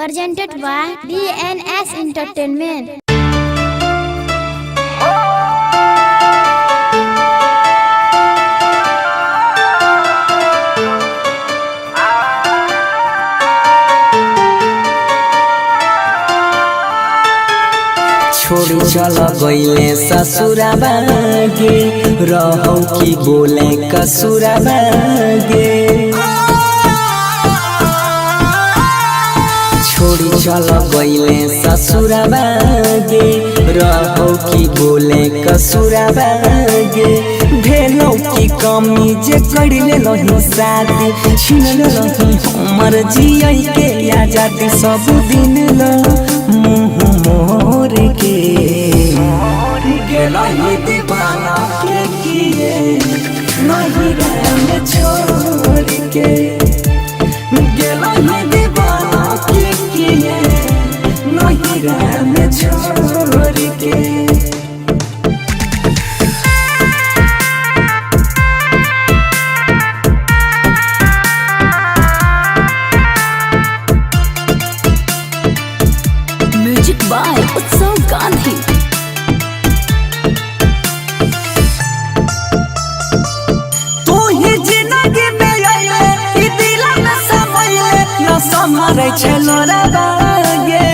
presented by DNS Entertainment. छोड़ी चल गईले ससुराबा गे रहौ की बोले कसुराबा गे छोड़ी चल गईले ससुराबा गे रहौ की बोले कसुराबा गे भेलौ की कमी जे करिले लही शादी छीन लही हमर जियै के आजादी सब दिन ल मुँह मोर के गेलही दीवाना के किए नहीं रहने छोड़ के गेलही दीवाना के किए नहीं रहने छोड़ के म्यूजिक बाय उत्सव गांधी। तू ही जिंदगी में आइले ई दिल न समझले न समझै छलो रे बागे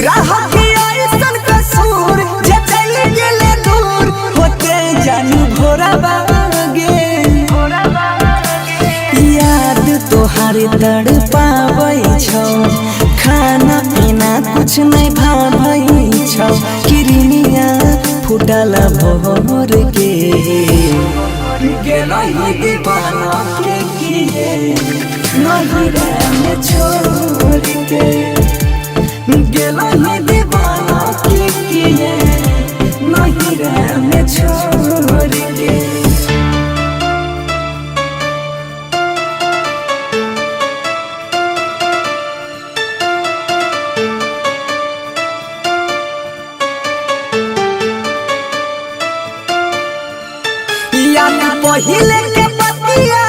राह की ऐसन कसूर जे चली गेले दूर होते जानू भोरा बागे याद तोहार तड़ पाबै छौ खाना पीना कुछ नहीं भावै छौ किरनिया फुटल भोर के गेलही दीवाना के किए नहीं रहने छोड़ के गेलही दीवाना के किए नहीं रहने छोड़ के पहिले के बतिया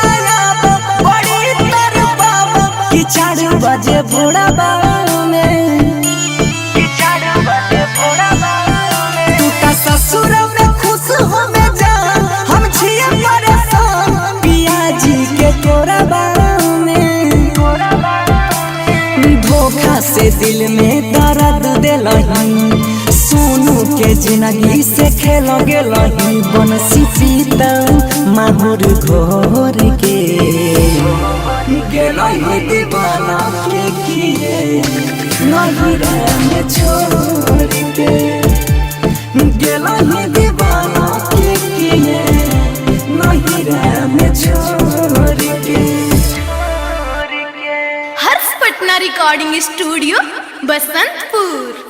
बड़ी तरबाब कि 4 बजे भोरबा में तू का ससुर में खुश हो में जा हम छिए परेशान पियाजी के कोरबा में धोखा से दिल में दर्द देलही सोनू के जिंदगी से खेल गेलही बनसी पीता माहुर घोर के गेलही दीवाना के किए नहीं रहने छोड़ के गेलही दीवाना के किए नहीं रहने छोड़ के। हर्ष पटना रिकॉर्डिंग स्टूडियो बसंतपुर।